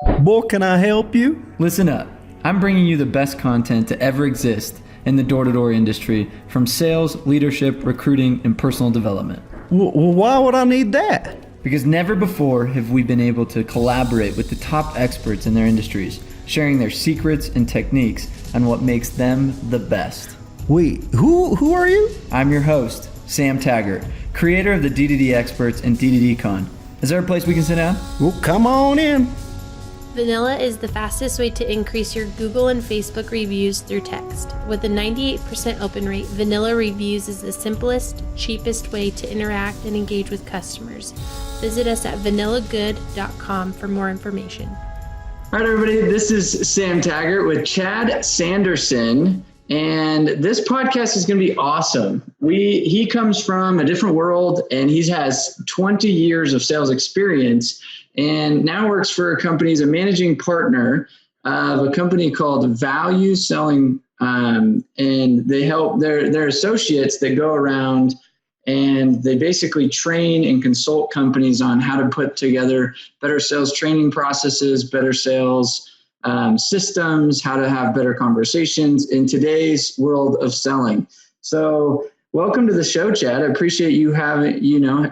Boy, can I help you? Listen up. I'm bringing you the best content to ever exist in the door-to-door industry, from sales, leadership, recruiting, and personal development. Why would I need that? Because never before have we been able to collaborate with the top experts in their industries, sharing their secrets and techniques on what makes them the best. Wait, who are you? I'm your host, Sam Taggart, creator of the DDD Experts and DDD Con. Is there a place we can sit down? Well, come on in. Vanilla is the fastest way to increase your Google and Facebook reviews through text. With a 98% open rate, Vanilla Reviews is the simplest, cheapest way to interact and engage with customers. Visit us at vanillagood.com for more information. All right, everybody, this is Sam Taggart with Chad Sanderson, and this podcast is going to be awesome. He comes from a different world, and he has 20 years of sales experience, and now works for a company. He's a managing partner of a company called Value Selling, and they help their associates that go around and they basically train and consult companies on how to put together better sales training processes, better sales systems, how to have better conversations in today's world of selling. So welcome to the show, Chad. I appreciate you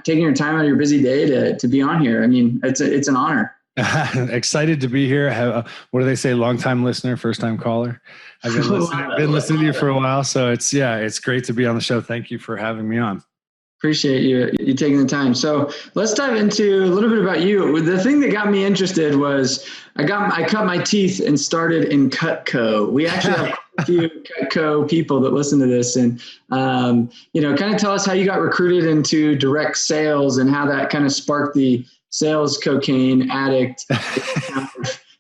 taking your time out of your busy day to be on here. I mean, it's an honor. Excited to be here. What do they say? Long time listener, first time caller. I've been listening to you for a while. So it's great to be on the show. Thank you for having me on. Appreciate you taking the time. So let's dive into a little bit about you. The thing that got me interested was I cut my teeth and started in Cutco. We actually have a few Cutco people that listen to this, and kind of tell us how you got recruited into direct sales and how that kind of sparked the sales cocaine addict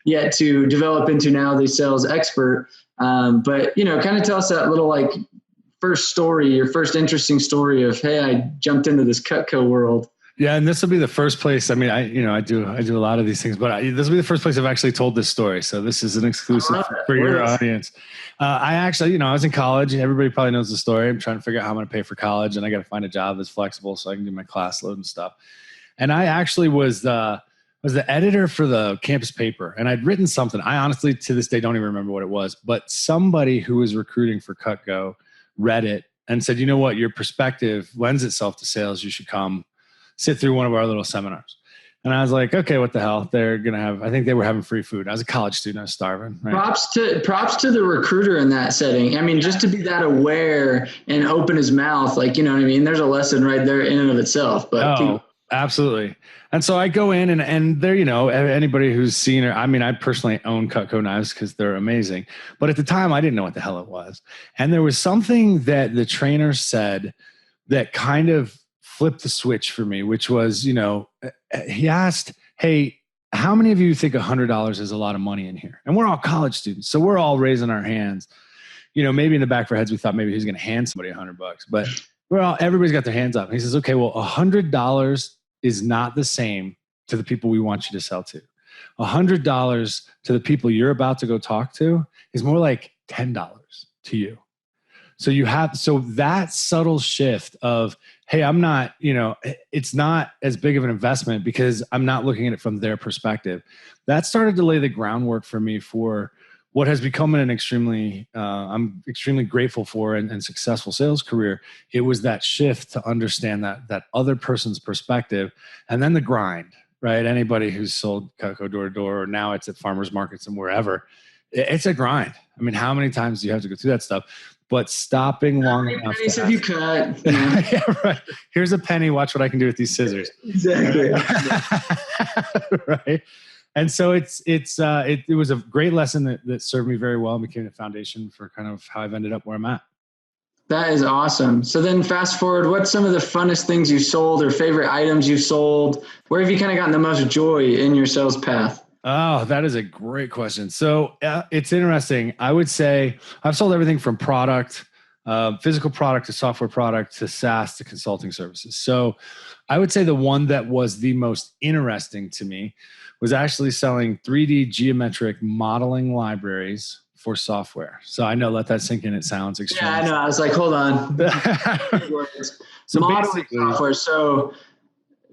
yet to develop into now the sales expert. But kind of tell us that little first story, your first interesting story of, hey, I jumped into this Cutco world. Yeah. And this will be the first place. I mean, I do a lot of these things, but this will be the first place I've actually told this story. So this is an exclusive for your audience. I actually, I was in college. Everybody probably knows the story. I'm trying to figure out how I'm going to pay for college, and I got to find a job that's flexible so I can do my class load and stuff. And I actually was the editor for the campus paper, and I'd written something. I honestly, to this day, don't even remember what it was, but somebody who was recruiting for Cutco read it and said, you know what, your perspective lends itself to sales. You should come sit through one of our little seminars. And I was like, okay, what the hell? They're going to have, I think they were having free food. I was a college student. I was starving. Right? Props to the recruiter in that setting. I mean, just to be that aware and open his mouth, what I mean? There's a lesson right there in and of itself. But absolutely. And so I go in and there, anybody who's seen it, I mean, I personally own Cutco knives because they're amazing. But at the time, I didn't know what the hell it was. And there was something that the trainer said that kind of flipped the switch for me, which was, he asked, hey, how many of you think $100 is a lot of money in here? And we're all college students, so we're all raising our hands. Maybe in the back of our heads, we thought maybe he's going to hand somebody $100, but everybody's got their hands up. And he says, okay, well, $100 is not the same to the people we want you to sell to. $100 to the people you're about to go talk to is more like $10 to you. So that subtle shift of, hey, I'm not, it's not as big of an investment because I'm not looking at it from their perspective. That started to lay the groundwork for me for what has become an extremely, I'm extremely grateful for and successful sales career. It was that shift to understand that other person's perspective, and then the grind, right? Anybody who's sold Cutco door to door, or now it's at farmers markets and wherever, it's a grind. I mean, how many times do you have to go through that stuff? But stopping long enough. Pennies have you cut? Yeah, right. Here's a penny. Watch what I can do with these scissors. Exactly. Right. And so it was a great lesson that served me very well and became the foundation for kind of how I've ended up where I'm at. That is awesome. So then fast forward, what's some of the funnest things you've sold or favorite items you've sold? Where have you kind of gotten the most joy in your sales path? Oh, that is a great question. So it's interesting. I would say I've sold everything from product, physical product to software product to SaaS to consulting services. So I would say the one that was the most interesting to me was actually selling 3D geometric modeling libraries for software. So I know, let that sink in. It sounds extreme. Yeah, I know. I was like, hold on. So modeling software. So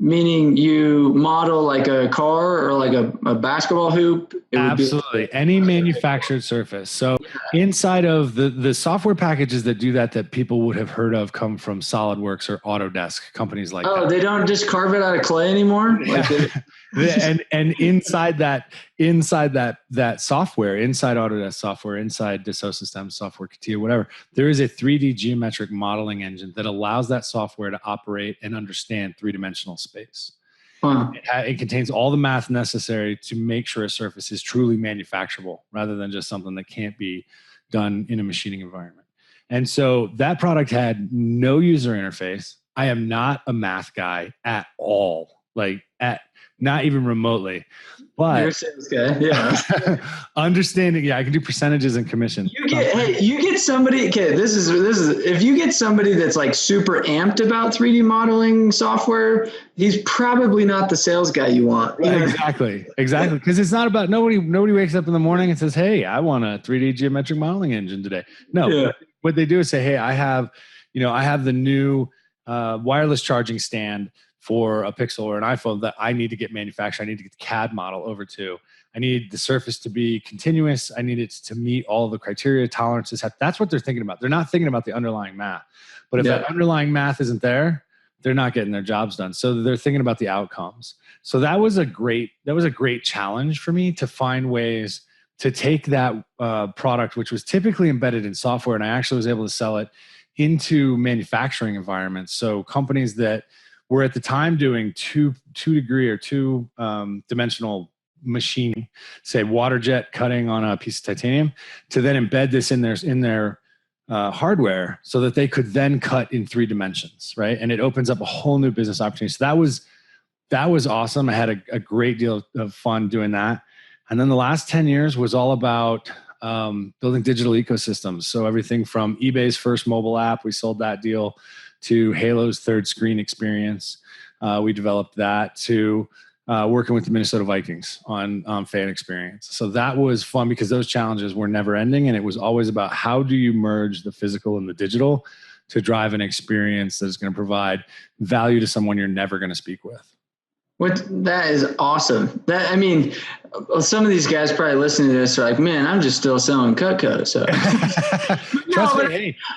meaning you model like a car or like a basketball hoop? Absolutely. Any manufactured surface. So inside of the software packages that do that people would have heard of come from SolidWorks or Autodesk, companies like that. Oh, they don't just carve it out of clay anymore? And inside that software, inside Autodesk software, inside Dassault Systems software, CATIA, whatever, there is a 3D geometric modeling engine that allows that software to operate and understand three-dimensional space. Wow. It contains all the math necessary to make sure a surface is truly manufacturable rather than just something that can't be done in a machining environment. And so that product had no user interface. I am not a math guy at all, not even remotely. But you're a sales guy, yeah. Understanding, I can do percentages and commission. You get somebody. Okay, this is if you get somebody that's like super amped about 3D modeling software, he's probably not the sales guy you want. Exactly. Because it's not about nobody wakes up in the morning and says, "Hey, I want a 3D geometric modeling engine today." No, what they do is say, "Hey, I have the new wireless charging stand for a Pixel or an iPhone that I need to get manufactured. I need to get the CAD model over to. I need the surface to be continuous. I need it to meet all the criteria, tolerances." That's what they're thinking about. They're not thinking about the underlying math. But if that underlying math isn't there, they're not getting their jobs done. So they're thinking about the outcomes. So that was a great challenge for me to find ways to take that product, which was typically embedded in software, and I actually was able to sell it into manufacturing environments. So companies that were at the time doing two degree or two dimensional machining, say water jet cutting on a piece of titanium, to then embed this in their hardware so that they could then cut in 3 dimensions, right? And it opens up a whole new business opportunity. So that was awesome. I had a great deal of fun doing that. And then the last 10 years was all about building digital ecosystems. So everything from eBay's first mobile app, we sold that deal, to Halo's third screen experience. We developed that, to working with the Minnesota Vikings on fan experience. So that was fun because those challenges were never ending. And it was always about how do you merge the physical and the digital to drive an experience that is going to provide value to someone you're never going to speak with. That is awesome. Some of these guys probably listening to this are like, "Man, I'm just still selling Cutco." So,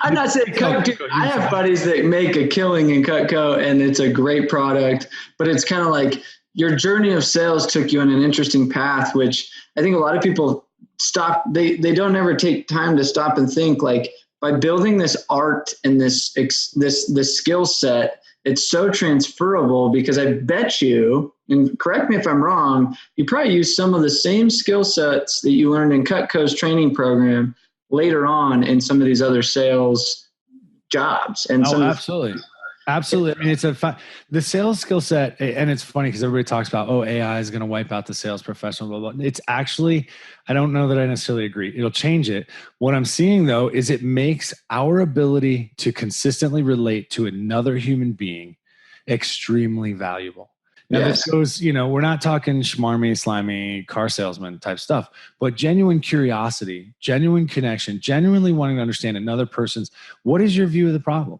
I'm not saying Cutco. I have buddies that make a killing in Cutco, and it's a great product. But it's kind of like your journey of sales took you on an interesting path, which I think a lot of people stop. They don't ever take time to stop and think, like, by building this art and this skill set. It's so transferable because I bet you, and correct me if I'm wrong, you probably use some of the same skill sets that you learned in Cutco's training program later on in some of these other sales jobs. And absolutely. Absolutely. I mean, the sales skill set, and it's funny because everybody talks about, AI is going to wipe out the sales professional, blah, blah. It's actually, I don't know that I necessarily agree. It'll change it. What I'm seeing though, is it makes our ability to consistently relate to another human being extremely valuable. Now this goes, we're not talking schmarmy, slimy car salesman type stuff, but genuine curiosity, genuine connection, genuinely wanting to understand another person's, what is your view of the problem?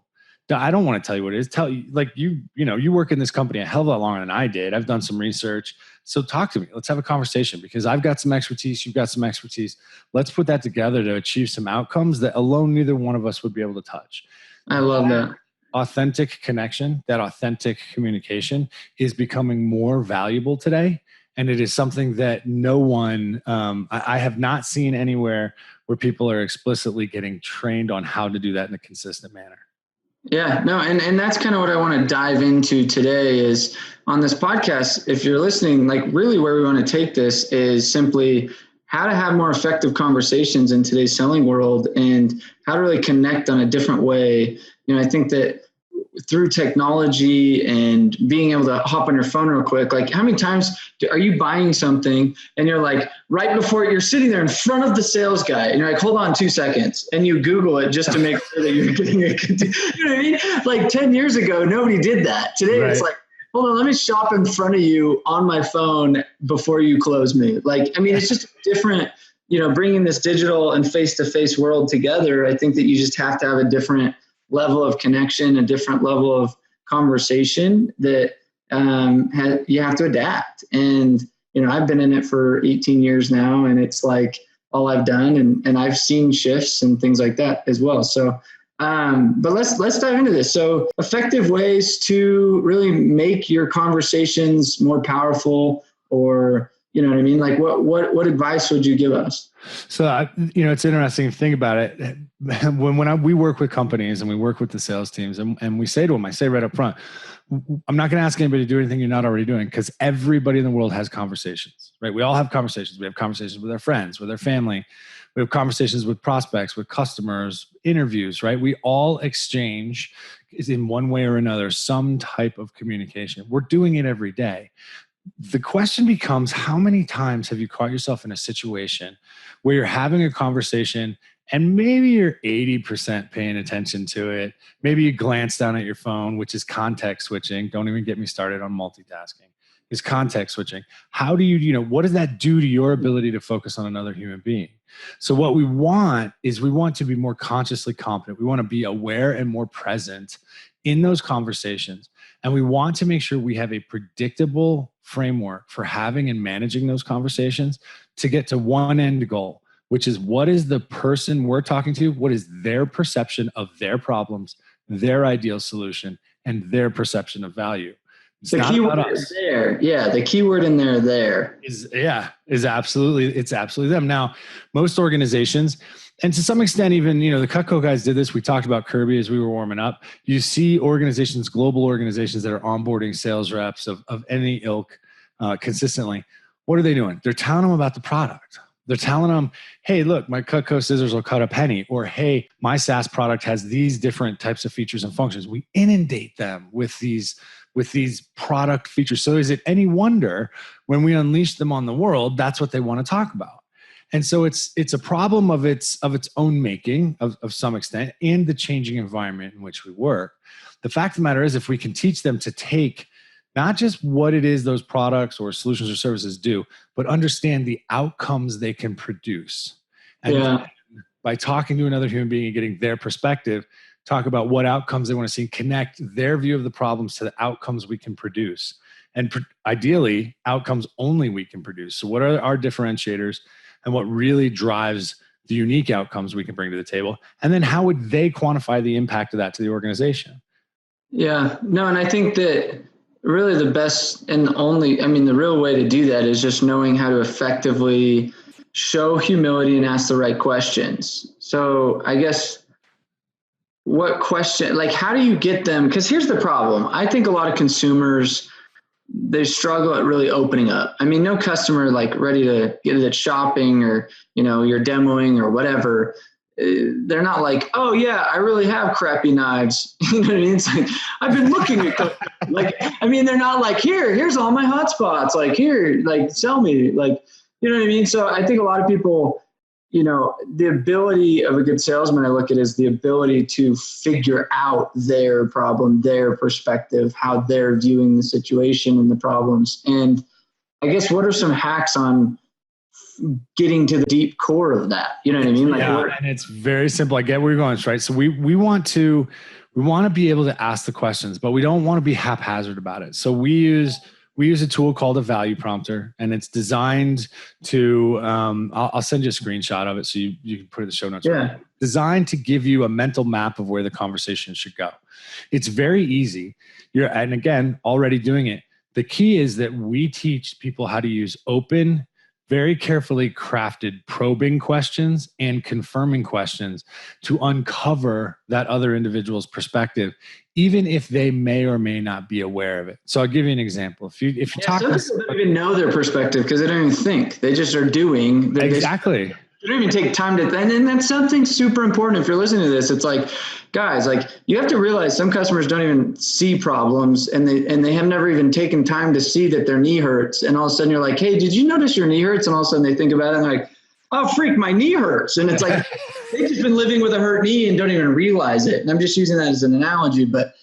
I don't want to tell you what it is. Tell you, like you work in this company a hell of a lot longer than I did. I've done some research. So talk to me. Let's have a conversation because I've got some expertise. You've got some expertise. Let's put that together to achieve some outcomes that alone neither one of us would be able to touch. I love that. Authentic connection, that authentic communication is becoming more valuable today. And it is something that no one, I have not seen anywhere where people are explicitly getting trained on how to do that in a consistent manner. Yeah, no, and that's kind of what I want to dive into today is on this podcast. If you're listening, like really where we want to take this is simply how to have more effective conversations in today's selling world and how to really connect on a different way. I think that through technology and being able to hop on your phone real quick, like how many times are you buying something and you're like, right before you're sitting there in front of the sales guy and you're like, hold on 2 seconds. And you Google it just to make sure that you're getting it. You know what I mean? Like 10 years ago, nobody did that. Today, It's like, hold on, let me shop in front of you on my phone before you close me. It's just different, bringing this digital and face-to-face world together. I think that you just have to have a different level of connection, a different level of conversation that you have to adapt. And, I've been in it for 18 years now, and it's like all I've done, and I've seen shifts and things like that as well. So, but let's dive into this. So effective ways to really make your conversations more powerful, or, you know what I mean? Like what advice would you give us? So, it's interesting to think about it. We work with companies and we work with the sales teams, and we say to them, I say right up front, I'm not going to ask anybody to do anything you're not already doing, because everybody in the world has conversations, right? We all have conversations. We have conversations with our friends, with our family. We have conversations with prospects, with customers, interviews, right? We all exchange, in one way or another, some type of communication. We're doing it every day. The question becomes, how many times have you caught yourself in a situation where you're having a conversation and maybe you're 80% paying attention to it? Maybe you glance down at your phone, which is context switching. Don't even get me started on multitasking. Is context switching. How do what does that do to your ability to focus on another human being? So what we want to be more consciously competent. We want to be aware and more present in those conversations. And we want to make sure we have a predictable framework for having and managing those conversations to get to one end goal, which is, what is the person we're talking to? What is their perception of their problems, their ideal solution, and their perception of value? It's the keyword is there. Yeah. The keyword in there is absolutely, it's absolutely them. Now, most organizations, and to some extent, even, the Cutco guys did this. We talked about Kirby as we were warming up. You see organizations, global organizations, that are onboarding sales reps of any ilk consistently. What are they doing? They're telling them about the product. They're telling them, hey, look, my Cutco scissors will cut a penny. Or, hey, my SaaS product has these different types of features and functions. We inundate them with these product features. So is it any wonder when we unleash them on the world, that's what they want to talk about? And so it's a problem of its own making of some extent, and the changing environment in which we work. The fact of the matter is, if we can teach them to take not just what it is those products or solutions or services do, but understand the outcomes they can produce. And by talking to another human being and getting their perspective, talk about what outcomes they want to see, connect their view of the problems to the outcomes we can produce. And ideally, outcomes only we can produce. So what are our differentiators, and what really drives the unique outcomes we can bring to the table? And then how would they quantify the impact of that to the organization? Yeah, no, and I think that really the best and the real way to do that is just knowing how to effectively show humility and ask the right questions. So I guess, what question, like, how do you get them? Because here's the problem. I think a lot of consumers, they struggle at really opening up. I mean, no customer like ready to get it at shopping, or, you're demoing or whatever. They're not like, oh yeah, I really have crappy knives. You know what I mean? It's like, I've been looking at they're not like, here's all my hotspots. Like, here, like, sell me, like, you know what I mean? So I think a lot of people, the ability of a good salesman, I look at as the ability to figure out their problem, their perspective, how they're viewing the situation and the problems. And I guess, what are some hacks on getting to the deep core of that? You know what I mean? And it's very simple. I get where you're going, right? So we want to be able to ask the questions, but we don't want to be haphazard about it. So we use a tool called a value prompter, and it's designed to, I'll send you a screenshot of it so you can put it in the show notes. Yeah. Designed to give you a mental map of where the conversation should go. It's very easy. And again, already doing it. The key is that we teach people how to use open, very carefully crafted probing questions and confirming questions to uncover that other individual's perspective, even if they may or may not be aware of it. So I'll give you an example. If you talk, some people don't even know their perspective because they don't even think. They just are doing. Exactly. They don't even take time to, and that's something super important. If you're listening to this, it's like, guys, like, you have to realize some customers don't even see problems, and they have never even taken time to see that their knee hurts. And all of a sudden you're like, hey, did you notice your knee hurts? And all of a sudden they think about it and they're like, oh, freak, my knee hurts. And it's like, they've just been living with a hurt knee and don't even realize it. And I'm just using that as an analogy, but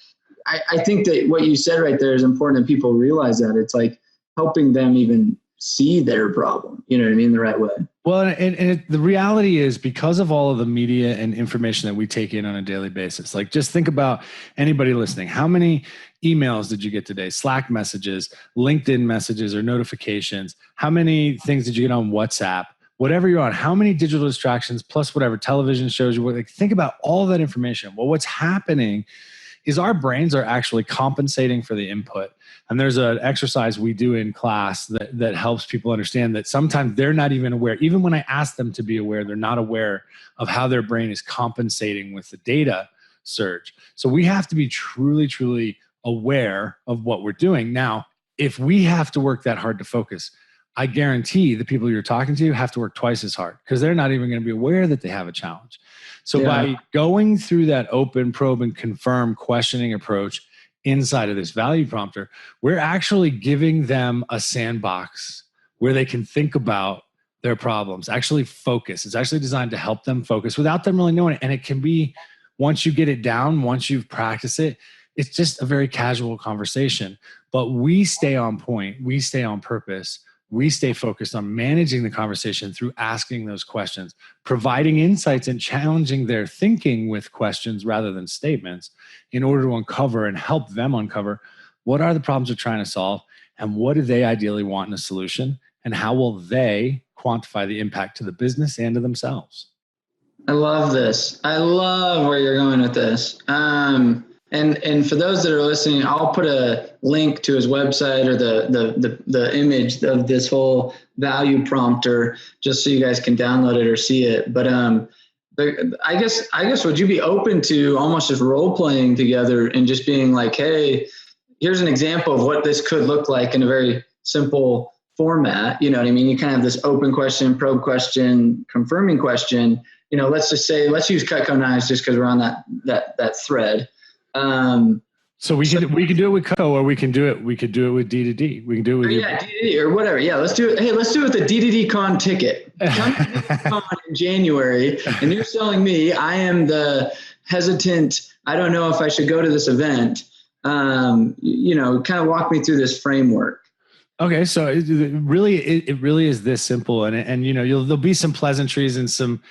I think that what you said right there is important, that people realize that. It's like helping them even see their problem, you know what I mean, the right way. Well, the reality is, because of all of the media and information that we take in on a daily basis, like just think about anybody listening. How many emails did you get today? Slack messages, LinkedIn messages or notifications? How many things did you get on WhatsApp? Whatever you're on, how many digital distractions plus whatever television shows you, like think about all that information. Well, what's happening is our brains are actually compensating for the input. And there's an exercise we do in class that helps people understand that sometimes they're not even aware. Even when I ask them to be aware, they're not aware of how their brain is compensating with the data surge. So we have to be truly, truly aware of what we're doing. Now, if we have to work that hard to focus, I guarantee the people you're talking to have to work twice as hard because they're not even going to be aware that they have a challenge. So by going through that open, probe, and confirm questioning approach inside of this value prompter, we're actually giving them a sandbox where they can think about their problems, actually focus. It's actually designed to help them focus without them really knowing it. And it can be, once you get it down, once you've practiced it, it's just a very casual conversation. But we stay on point. We stay on purpose. We stay focused on managing the conversation through asking those questions, providing insights and challenging their thinking with questions rather than statements in order to uncover and help them uncover what are the problems they're trying to solve and what do they ideally want in a solution and how will they quantify the impact to the business and to themselves. I love this. I love where you're going with this. And for those that are listening, I'll put a link to his website or the image of this whole value prompter just so you guys can download it or see it. But I guess would you be open to almost just role playing together and just being like, hey, here's an example of what this could look like in a very simple format. You know what I mean? You kind of have this open question, probe question, confirming question. You know, let's just say, let's use Cutco knives just because we're on that thread. So we can do it with Cutco, or we could do it with D2D. We can do it with D2D or whatever. Yeah, let's do it. Hey, let's do it with the D2D Con ticket. Come to D2D Con in January, and you're selling me. I am the hesitant. I don't know if I should go to this event. You know, kind of walk me through this framework. Okay, so it really is this simple, and you know, there'll be some pleasantries and some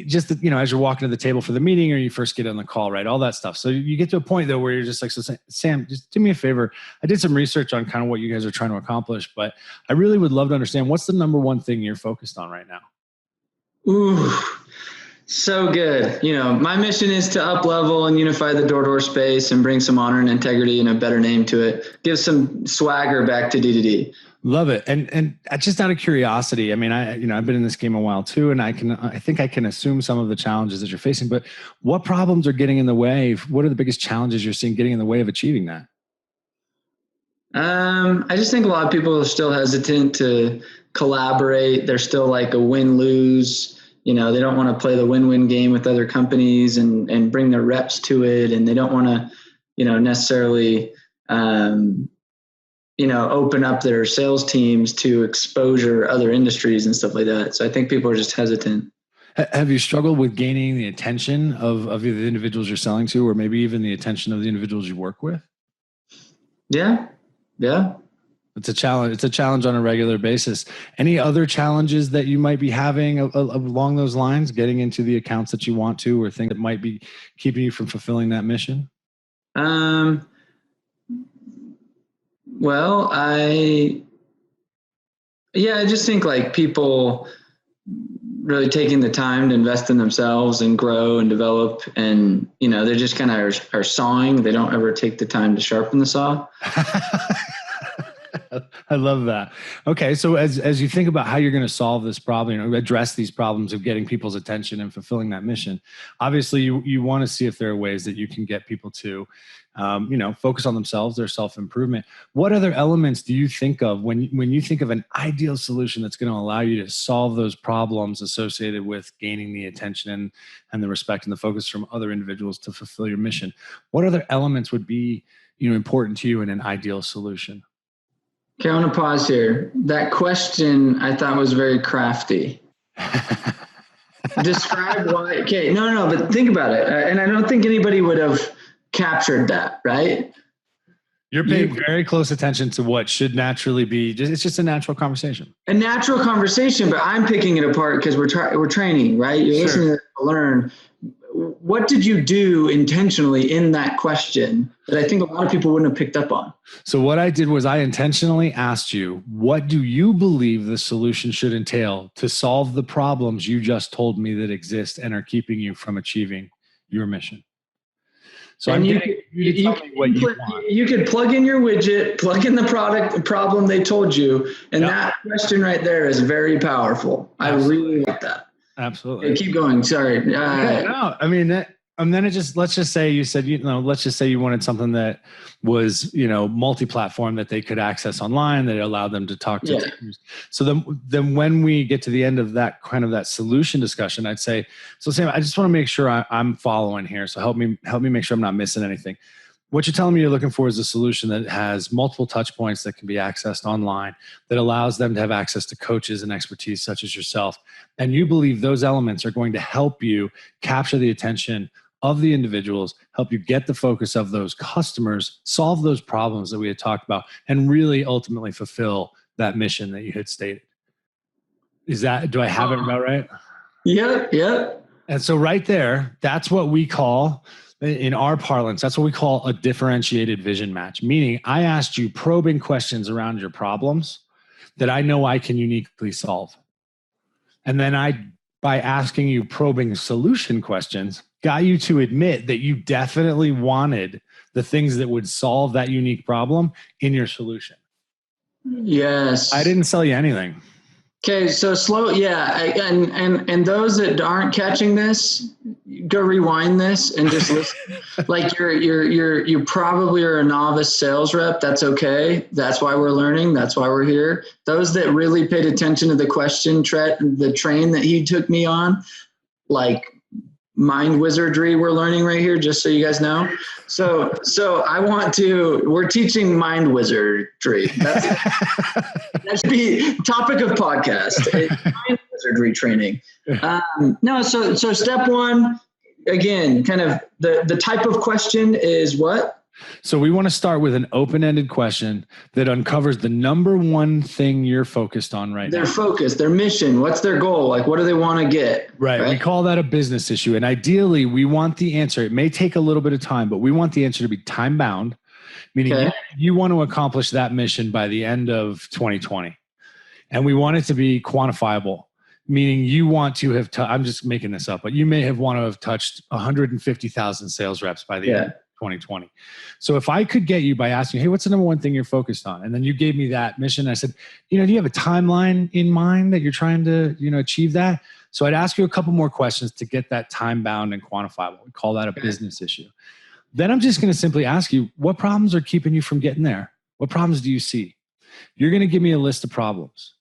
just, you know, as you're walking to the table for the meeting or you first get on the call, right? All that stuff. So you get to a point though where you're just like, so Sam, just do me a favor. I did some research on kind of what you guys are trying to accomplish, but I really would love to understand what's the number one thing you're focused on right now? Ooh, so good. You know, my mission is to up level and unify the door-to-door space and bring some honor and integrity and a better name to it. Give some swagger back to D2D. Love it. And just out of curiosity, I mean, I've been in this game a while too, and I think I can assume some of the challenges that you're facing, but what problems are getting in the way? What are the biggest challenges you're seeing getting in the way of achieving that? I just think a lot of people are still hesitant to collaborate. They're still like a win-lose. You know, they don't want to play the win-win game with other companies and bring their reps to it. And they don't want to, you know, necessarily, open up their sales teams to exposure other industries and stuff like that. So I think people are just hesitant. Have you struggled with gaining the attention of either the individuals you're selling to, or maybe even the attention of the individuals you work with? Yeah. It's a challenge. It's a challenge on a regular basis. Any other challenges that you might be having along those lines, getting into the accounts that you want to, or things that might be keeping you from fulfilling that mission? Well, I just think like people really taking the time to invest in themselves and grow and develop, and, you know, they're just kind of are sawing. They don't ever take the time to sharpen the saw. I love that. Okay. So as you think about how you're going to solve this problem, you know, address these problems of getting people's attention and fulfilling that mission, obviously you want to see if there are ways that you can get people to, focus on themselves, their self-improvement. What other elements do you think of when you think of an ideal solution that's going to allow you to solve those problems associated with gaining the attention and the respect and the focus from other individuals to fulfill your mission? What other elements would be, important to you in an ideal solution? Okay, I want to pause here. That question I thought was very crafty. Describe why. Okay, no, but think about it. And I don't think anybody would have captured that, right? You're paying very close attention to what should naturally be. It's just a natural conversation. A natural conversation, but I'm picking it apart because we're training, right? You're listening to learn. What did you do intentionally in that question that I think a lot of people wouldn't have picked up on? So what I did was I intentionally asked you, what do you believe the solution should entail to solve the problems you just told me that exist and are keeping you from achieving your mission? So and you could plug in your widget, plug in the problem they told you, and that question right there is very powerful. Absolutely. I really like that. Absolutely. Okay, keep going. Sorry. No, I mean, and then let's just say you said, let's just say you wanted something that was, multi-platform that they could access online, that allowed them to talk to teams. So then when we get to the end of that kind of that solution discussion, I'd say, so Sam, I just want to make sure I'm following here. So help me make sure I'm not missing anything. What you're telling me you're looking for is a solution that has multiple touch points that can be accessed online, that allows them to have access to coaches and expertise such as yourself. And you believe those elements are going to help you capture the attention of the individuals, help you get the focus of those customers, solve those problems that we had talked about, and really ultimately fulfill that mission that you had stated. Do I have it about right? Yeah. And so right there, that's what we call, in our parlance, that's what we call a differentiated vision match. Meaning I asked you probing questions around your problems that I know I can uniquely solve. And then by asking you probing solution questions, got you to admit that you definitely wanted the things that would solve that unique problem in your solution. Yes. I didn't sell you anything. Okay, so slow, and those that aren't catching this, go rewind this and just listen. Like you probably are a novice sales rep. That's okay. That's why we're learning. That's why we're here. Those that really paid attention to the question, the train that he took me on, like mind wizardry, we're learning right here. Just so you guys know. So we're teaching mind wizardry. That should be topic of podcast. Mind wizardry training. So step one, again, kind of the type of question is what? So we want to start with an open-ended question that uncovers the number one thing you're focused on right now. Their focus, their mission, what's their goal? Like, what do they want to get? Right. We call that a business issue. And ideally, we want the answer. It may take a little bit of time, but we want the answer to be time-bound, meaning you want to accomplish that mission by the end of 2020. And we want it to be quantifiable, meaning you want to have, I'm just making this up, but you may want to have touched 150,000 sales reps by the end of 2020. So if I could get you by asking, hey, what's the number one thing you're focused on? And then you gave me that mission. I said, do you have a timeline in mind that you're trying to, achieve that? So I'd ask you a couple more questions to get that time bound and quantifiable. We call that a business issue. Then I'm just going to simply ask you, what problems are keeping you from getting there? What problems do you see? You're going to give me a list of problems.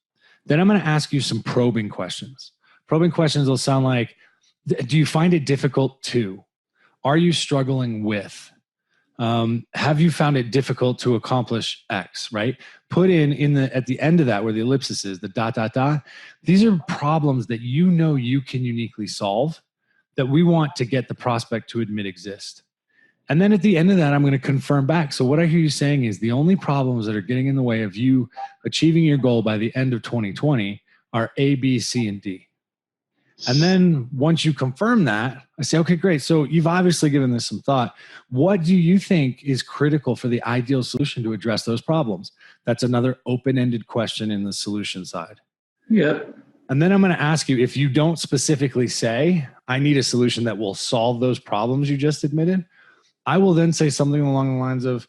Then I'm going to ask you some probing questions. Probing questions will sound like, do you find it difficult to? Are you struggling with? Have you found it difficult to accomplish X, right? Put at the end of that where the ellipsis is, the ... These are problems that you can uniquely solve that we want to get the prospect to admit exist. And then at the end of that, I'm going to confirm back. So what I hear you saying is the only problems that are getting in the way of you achieving your goal by the end of 2020 are A, B, C, and D. And then once you confirm that, I say, okay, great. So you've obviously given this some thought. What do you think is critical for the ideal solution to address those problems? That's another open-ended question in the solution side. Yep. And then I'm going to ask you, if you don't specifically say, I need a solution that will solve those problems you just admitted, I will then say something along the lines of,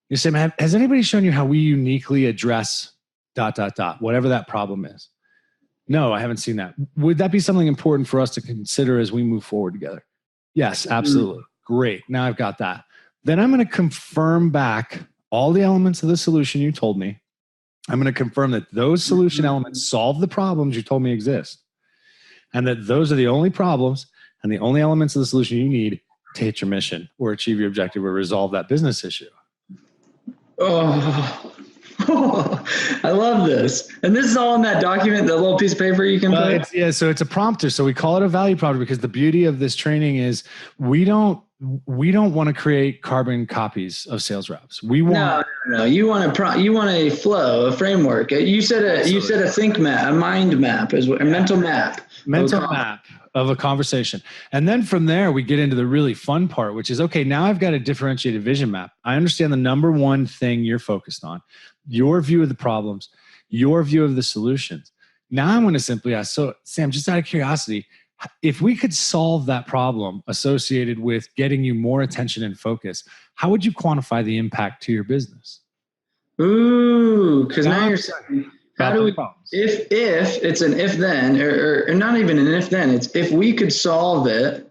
you say, has anybody shown you how we uniquely address ... whatever that problem is? No, I haven't seen that. Would that be something important for us to consider as we move forward together? Yes, absolutely. Great. Now I've got that. Then I'm going to confirm back all the elements of the solution you told me. I'm going to confirm that those solution elements solve the problems you told me exist. And that those are the only problems and the only elements of the solution you need to hit your mission or achieve your objective or resolve that business issue. Oh, I love this. And this is all in that document, the little piece of paper you can put? So it's a prompter. So we call it a value prompter because the beauty of this training is we don't we don't want to create carbon copies of sales reps. We want no. You want a flow, a framework. You said a think map, a mind map, a mental map. Mental map of a conversation. And then from there, we get into the really fun part, which is, okay, now I've got a differentiated vision map. I understand the number one thing you're focused on, your view of the problems, your view of the solutions. Now I'm going to simply ask, so Sam, just out of curiosity, if we could solve that problem associated with getting you more attention and focus, how would you quantify the impact to your business? Ooh, because now you're saying, how do we, if it's an if then, or not even an if then, it's if we could solve it.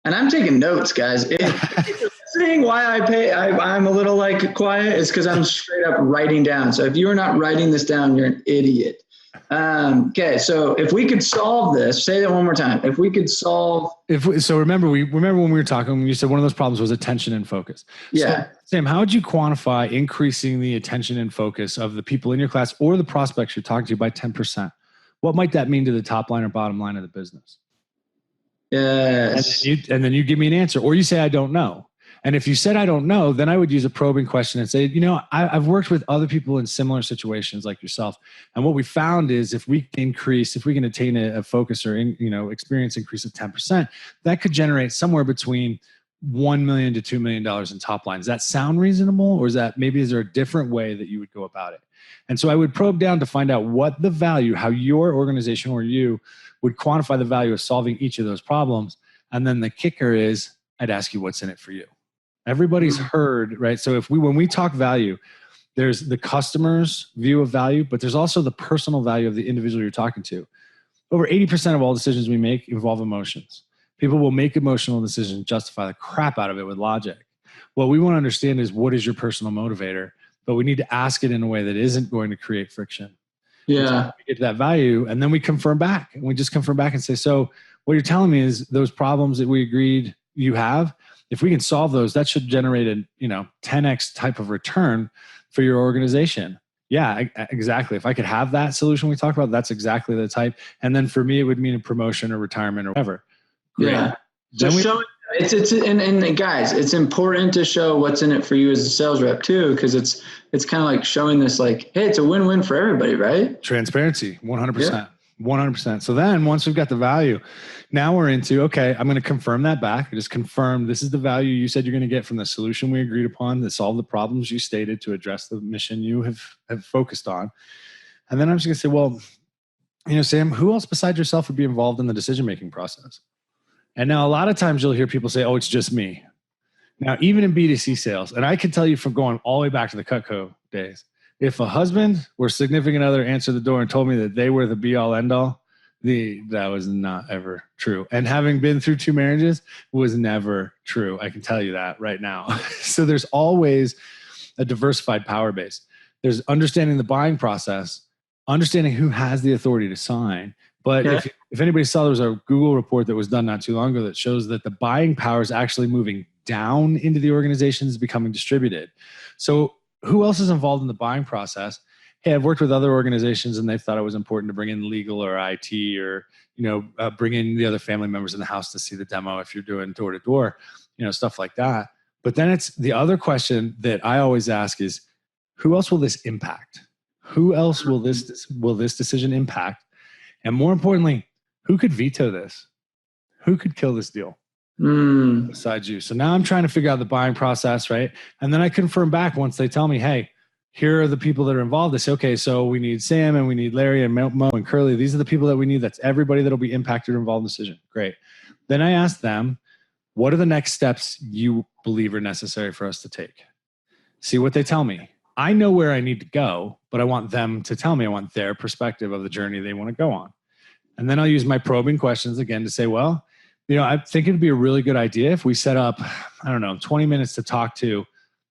And I'm taking notes, guys. If you're listening, why I'm a little like quiet is because I'm straight up writing down. So if you're not writing this down, you're an idiot. Okay, so if we could solve this, say that one more time. If we could solve, remember when we were talking, you said one of those problems was attention and focus. Yeah. So, Sam, how would you quantify increasing the attention and focus of the people in your class or the prospects you're talking to by 10%? What might that mean to the top line or bottom line of the business? Yes. And then you give me an answer, or you say, I don't know. And if you said, I don't know, then I would use a probing question and say, I've worked with other people in similar situations like yourself. And what we found is if we can attain a focus or, experience increase of 10%, that could generate somewhere between $1 million to $2 million in top line. Does that sound reasonable? Or is there a different way that you would go about it? And so I would probe down to find out what the value, how your organization or you would quantify the value of solving each of those problems. And then the kicker is I'd ask you what's in it for you. Everybody's heard, right? So when we talk value, there's the customer's view of value, but there's also the personal value of the individual you're talking to. Over 80% of all decisions we make involve emotions. People will make emotional decisions, justify the crap out of it with logic. What we want to understand is what is your personal motivator, but we need to ask it in a way that isn't going to create friction. Yeah. We get to that value, and then we confirm back. And we just confirm back and say, so what you're telling me is those problems that we agreed you have, if we can solve those, that should generate a 10x type of return for your organization. Yeah, exactly. If I could have that solution we talked about, that's exactly the type. And then for me, it would mean a promotion or retirement or whatever. Great. Yeah. And guys, it's important to show what's in it for you as a sales rep too, because it's kind of like showing this like, hey, it's a win-win for everybody, right? Transparency, 100%. 100%. So then once we've got the value, now we're into, okay, I'm going to confirm that back. I just confirm this is the value you said you're going to get from the solution we agreed upon that solve the problems you stated to address the mission you have focused on. And then I'm just going to say, well, Sam, who else besides yourself would be involved in the decision-making process? And now a lot of times you'll hear people say, oh, it's just me. Now, even in B2C sales, and I can tell you from going all the way back to the Cutco days, if a husband or significant other answered the door and told me that they were the be all end all, that was not ever true. And having been through 2 marriages was never true. I can tell you that right now. So there's always a diversified power base. There's understanding the buying process, understanding who has the authority to sign. But if anybody saw, there was a Google report that was done not too long ago that shows that the buying power is actually moving down into the organizations, becoming distributed. So who else is involved in the buying process? Hey, I've worked with other organizations and they've thought it was important to bring in legal or IT or, bring in the other family members in the house to see the demo if you're doing door to door, stuff like that. But then it's the other question that I always ask is, who else will this impact? Who else will this decision impact? And more importantly, who could veto this? Who could kill this deal? Besides you. So now I'm trying to figure out the buying process, right? And then I confirm back once they tell me, hey, here are the people that are involved. They say, okay, so we need Sam and we need Larry and Mo and Curly. These are the people that we need. That's everybody that'll be impacted or involved in the decision. Great. Then I ask them, what are the next steps you believe are necessary for us to take? See what they tell me. I know where I need to go, but I want them to tell me. I want their perspective of the journey they want to go on. And then I'll use my probing questions again to say, well, I think it'd be a really good idea if we set up, 20 minutes to talk to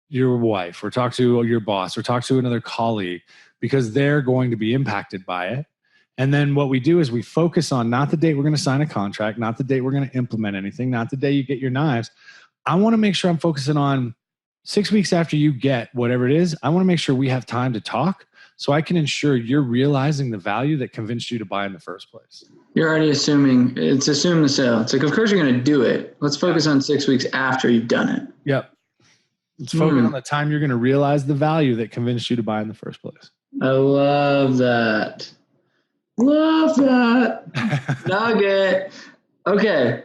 your wife or talk to your boss or talk to another colleague because they're going to be impacted by it. And then what we do is we focus on not the date we're going to sign a contract, not the date we're going to implement anything, not the day you get your knives. I want to make sure I'm focusing on 6 weeks after you get whatever it is. I want to make sure we have time to talk so I can ensure you're realizing the value that convinced you to buy in the first place. You're already assuming it's assume the sale. It's like, of course you're going to do it. Let's focus on 6 weeks after you've done it. Yep. Let's focus on the time you're going to realize the value that convinced you to buy in the first place. I love that. Love that. Nugget. Okay.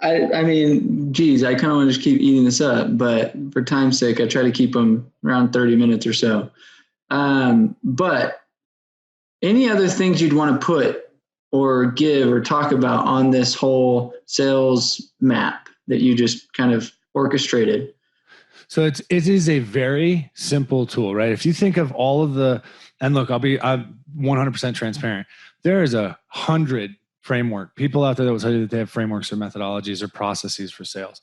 I mean, geez, I kind of want to just keep eating this up, but for time's sake, I try to keep them around 30 minutes or so. But any other things you'd want to put or give or talk about on this whole sales map that you just kind of orchestrated? So it is a very simple tool, right? If you think of all of and look, I'm 100% transparent. There is 100 people out there that will tell you that they have frameworks or methodologies or processes for sales.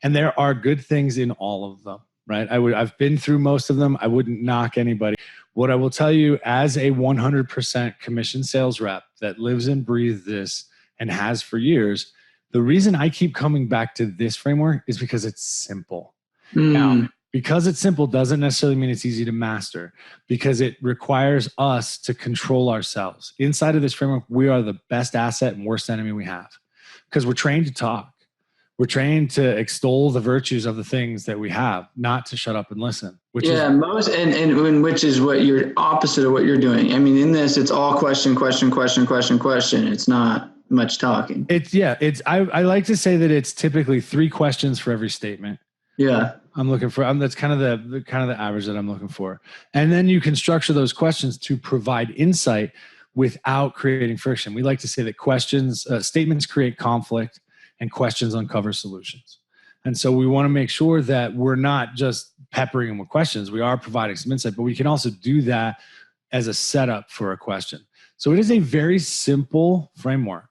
And there are good things in all of them, right? I've been through most of them. I wouldn't knock anybody. What I will tell you as a 100% commission sales rep that lives and breathes this and has for years, the reason I keep coming back to this framework is because it's simple. Now, because it's simple doesn't necessarily mean it's easy to master, because it requires us to control ourselves. Inside of this framework, we are the best asset and worst enemy we have, because we're trained to talk. We're trained to extol the virtues of the things that we have, not to shut up and listen. Which is what you're opposite of what you're doing. I mean, in this, it's all question. It's not much talking. I like to say that it's typically 3 questions for every statement. Yeah. That's kind of the average that I'm looking for. And then you can structure those questions to provide insight without creating friction. We like to say that statements create conflict and questions uncover solutions. And so we want to make sure that we're not just peppering them with questions. We are providing some insight, but we can also do that as a setup for a question. So it is a very simple framework.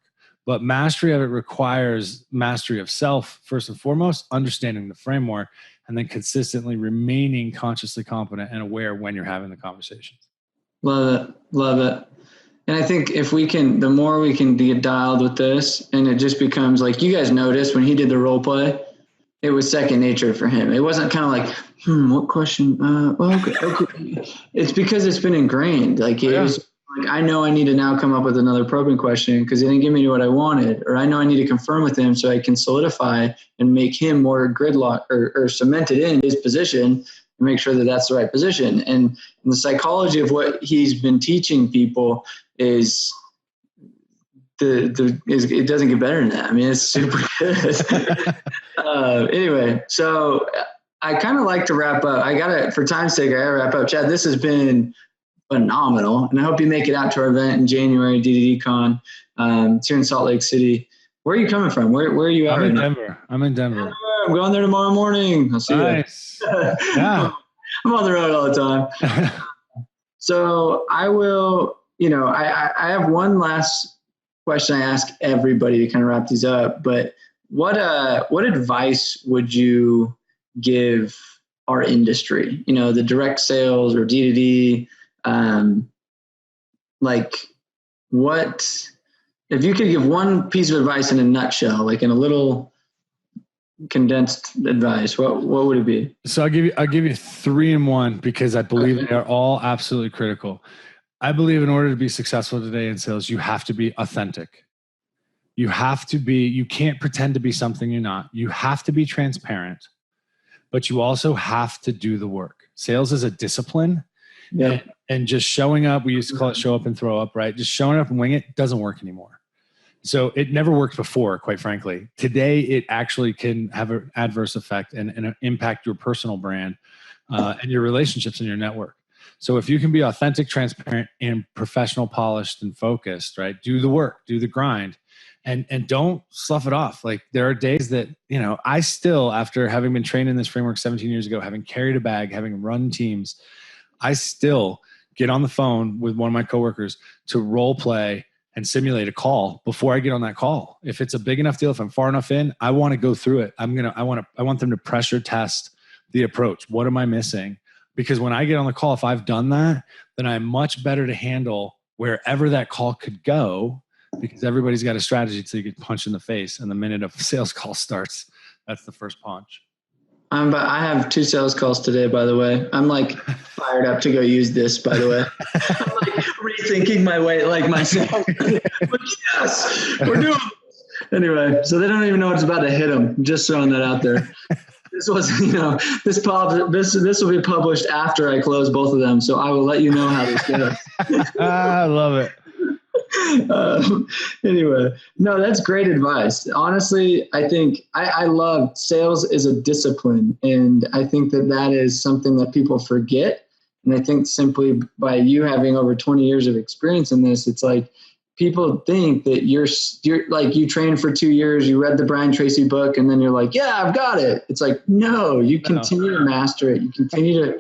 But mastery of it requires mastery of self, first and foremost, understanding the framework, and then consistently remaining consciously competent and aware when you're having the conversations. Love it. And I think the more we can get dialed with this, and it just becomes like, you guys noticed when he did the role play, it was second nature for him. It wasn't kind of like, what question? Okay. It's because it's been ingrained. Like it was like, I know I need to now come up with another probing question because he didn't give me what I wanted, or I know I need to confirm with him so I can solidify and make him more gridlock or cemented in his position and make sure that that's the right position. And the psychology of what he's been teaching people is it doesn't get better than that. I mean, it's super good. Anyway, so I kind of like to wrap up. For time's sake, I gotta wrap up. Chad, this has been phenomenal, and I hope you make it out to our event in January, DDDCon. It's here in Salt Lake City. Where are you coming from? Where are you at? I'm in Denver. I'm going there tomorrow morning. I'll see you. Nice. Yeah. I'm on the road all the time. So I will, I have one last question I ask everybody to kind of wrap these up, but what advice would you give our industry, the direct sales or D2D, if you could give one piece of advice in a nutshell, like in a little condensed advice, what would it be? So I'll give you 3 in 1 because I believe they are all absolutely critical. I believe in order to be successful today in sales, you have to be authentic. You can't pretend to be something you're not. You have to be transparent, but you also have to do the work. Sales is a discipline. Yeah. And just showing up, we used to call it show up and throw up, right? Just showing up and wing it doesn't work anymore. So it never worked before, quite frankly. Today, it actually can have an adverse effect and impact your personal brand and your relationships and your network. So if you can be authentic, transparent, and professional, polished, and focused, right? Do the work, do the grind, and don't slough it off. Like there are days that, I still, after having been trained in this framework 17 years ago, having carried a bag, having run teams, I still get on the phone with one of my coworkers to role play and simulate a call before I get on that call. If it's a big enough deal, if I'm far enough in, I want to go through it. I want them to pressure test the approach. What am I missing? Because when I get on the call, if I've done that, then I'm much better to handle wherever that call could go, because everybody's got a strategy till you get punched in the face. And the minute a sales call starts, that's the first punch. But I have 2 sales calls today, by the way. I'm like fired up to go use this, by the way. I'm like rethinking my way, like myself. But yes, we're doing it. Anyway, so they don't even know what's about to hit them. Just throwing that out there. This was, this will be published after I close both of them. So I will let you know how this goes. I love it. Anyway, no, that's great advice. Honestly, I think I love sales is a discipline. And I think that is something that people forget. And I think simply by you having over 20 years of experience in this, it's like people think that you're like, you trained for 2 years, you read the Brian Tracy book, and then you're like, yeah, I've got it. It's like, no, you continue to master it. You continue to,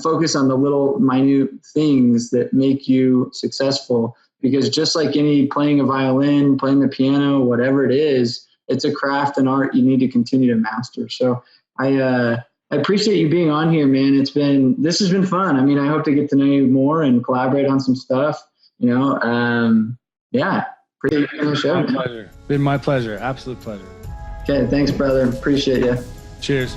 focus on the little minute things that make you successful. Because just like any playing a violin, playing the piano, whatever it is, it's a craft and art you need to continue to master. So I appreciate you being on here, man. This has been fun. I mean, I hope to get to know you more and collaborate on some stuff, yeah. Appreciate you on the show. Been my pleasure. Absolute pleasure. Okay. Thanks, brother. Appreciate you. Cheers.